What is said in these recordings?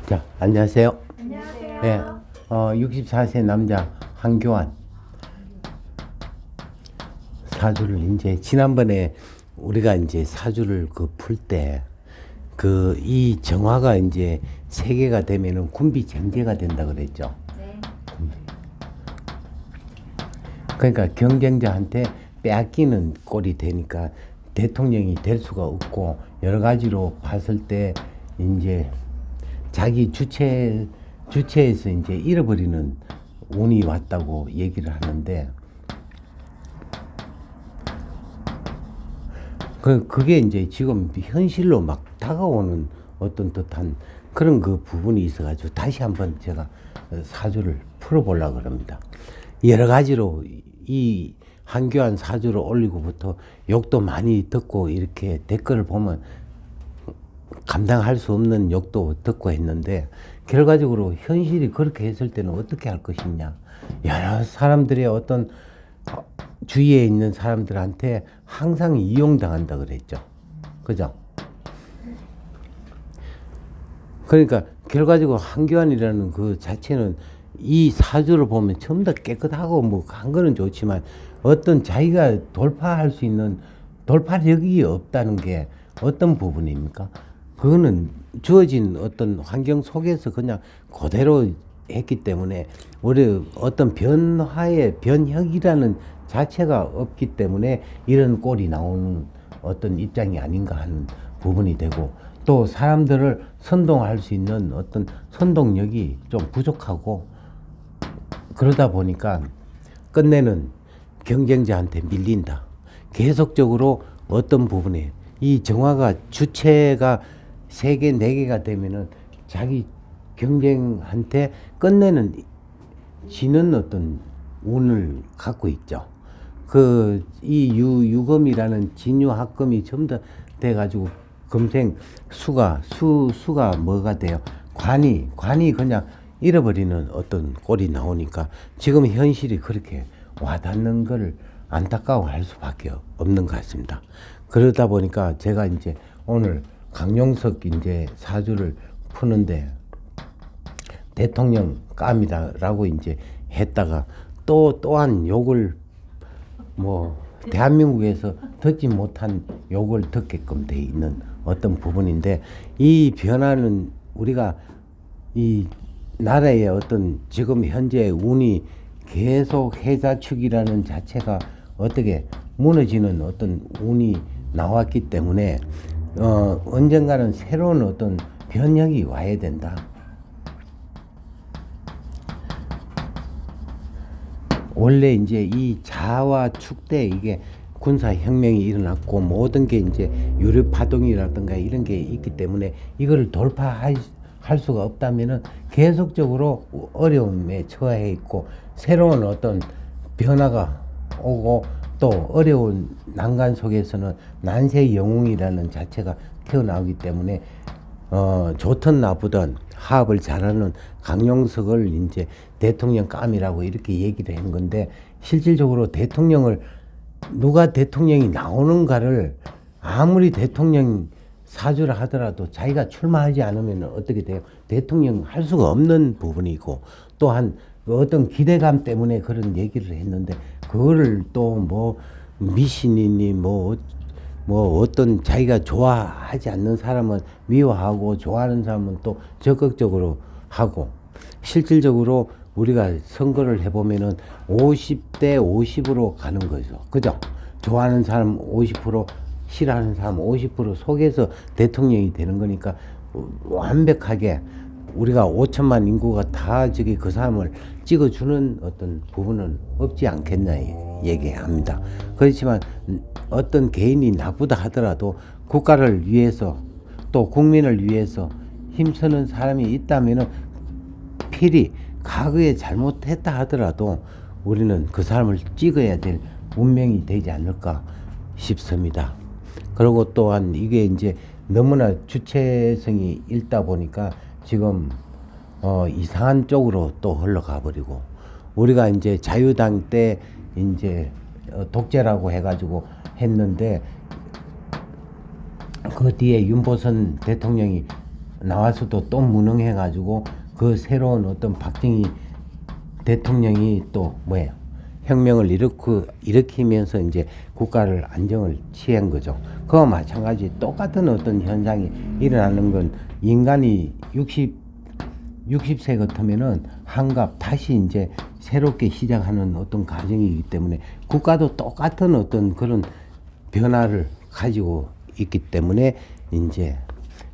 자, 안녕하세요. 안녕하세요. 네, 64세 남자 한교안 사주를 이제 지난번에 우리가 이제 사주를 풀 때 이 정화가 이제 세 개가 되면은 군비쟁제가 된다 그랬죠. 네. 그러니까 경쟁자한테 빼앗기는 꼴이 되니까 대통령이 될 수가 없고 여러 가지로 봤을 때 이제 자기 주체에서 이제 잃어버리는 운이 왔다고 얘기를 하는데 그게 이제 지금 현실로 막 다가오는 어떤 듯한 그런 부분이 있어가지고 다시 한번 제가 사주를 풀어보려고 합니다. 여러 가지로 이 한교안 사주를 올리고부터 욕도 많이 듣고 이렇게 댓글을 보면 감당할 수 없는 욕도 듣고 했는데 결과적으로 현실이 그렇게 했을 때는 어떻게 할 것이냐. 여러 사람들의 어떤 주위에 있는 사람들한테 항상 이용당한다 그랬죠. 그죠? 그러니까 결과적으로 한교안이라는 그 자체는 이 사주를 보면 전부 다 깨끗하고 뭐 한 거는 좋지만 어떤 자기가 돌파할 수 있는 돌파력이 없다는 게 어떤 부분입니까? 그거는 주어진 어떤 환경 속에서 그냥 그대로 했기 때문에 우리 어떤 변화의 변혁이라는 자체가 없기 때문에 이런 꼴이 나오는 어떤 입장이 아닌가 하는 부분이 되고 또 사람들을 선동할 수 있는 어떤 선동력이 좀 부족하고 그러다 보니까 끝내는 경쟁자한테 밀린다. 계속적으로 어떤 부분에 이 정화가 주체가 3개, 4개가 되면은 자기 경쟁한테 끝내는 지는 어떤 운을 갖고 있죠. 이 유금이라는 진유합금이 전부 다 돼가지고 금생 수가 뭐가 돼요? 관이 그냥 잃어버리는 어떤 꼴이 나오니까 지금 현실이 그렇게 와닿는 걸 안타까워할 수밖에 없는 것 같습니다. 그러다 보니까 제가 이제 오늘 강용석 이제 사주를 푸는데 대통령 깜이다라고 이제 했다가 또한 욕을 뭐 대한민국에서 듣지 못한 욕을 듣게끔 돼 있는 어떤 부분인데 이 변화는 우리가 이 나라의 어떤 지금 현재 운이 계속 해자축이라는 자체가 어떻게 무너지는 어떤 운이 나왔기 때문에 언젠가는 새로운 어떤 변혁이 와야 된다. 원래 이제 이 자와 축 때 이게 군사혁명이 일어났고 모든 게 이제 유럽파동이라든가 이런 게 있기 때문에 이거를 돌파할 수가 없다면은 계속적으로 어려움에 처해 있고 새로운 어떤 변화가 오고 또 어려운 난간 속에서는 난세 영웅이라는 자체가 태어나오기 때문에 좋든 나쁘든 하업을 잘하는 강용석을 이제 대통령 깜이라고 이렇게 얘기를 한 건데 실질적으로 누가 대통령이 나오는가를 아무리 대통령 사주를 하더라도 자기가 출마하지 않으면 어떻게 돼요? 대통령 할 수가 없는 부분이고 또한 어떤 기대감 때문에 그런 얘기를 했는데 그거를 또 뭐 미신이니 뭐 어떤 자기가 좋아하지 않는 사람은 미워하고 좋아하는 사람은 또 적극적으로 하고 실질적으로 우리가 선거를 해보면은 50대 50으로 가는 거죠. 그죠? 좋아하는 사람 50%, 싫어하는 사람 50% 속에서 대통령이 되는 거니까 완벽하게 우리가 5천만 인구가 다 그 사람을 찍어주는 어떤 부분은 없지 않겠나 얘기합니다. 그렇지만 어떤 개인이 나쁘다 하더라도 국가를 위해서 또 국민을 위해서 힘쓰는 사람이 있다면은 필히 과거에 잘못했다 하더라도 우리는 그 사람을 찍어야 될 운명이 되지 않을까 싶습니다. 그리고 또한 이게 이제 너무나 주체성이 있다 보니까 지금 이상한 쪽으로 또 흘러가 버리고 우리가 이제 자유당 때 이제 독재라고 해가지고 했는데 그 뒤에 윤보선 대통령이 나와서도 또 무능해가지고 그 새로운 어떤 박정희 대통령이 또 뭐예요? 혁명을 일으키면서 이제 국가를 안정을 취한 거죠. 그와 마찬가지 똑같은 어떤 현상이 일어나는 건 인간이 60세 같으면은 한갑 다시 이제 새롭게 시작하는 어떤 과정이기 때문에 국가도 똑같은 어떤 그런 변화를 가지고 있기 때문에 이제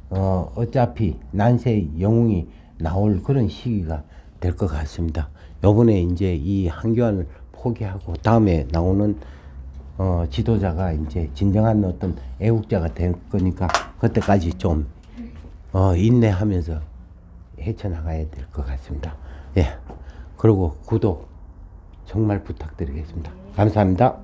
어차피 난세의 영웅이 나올 그런 시기가 될 것 같습니다. 요번에 이제 이 한교안을 포기하고 다음에 나오는 지도자가 이제 진정한 어떤 애국자가 될 거니까 그때까지 좀 인내하면서 헤쳐나가야 될 것 같습니다. 예. 그리고 구독 정말 부탁드리겠습니다. 감사합니다.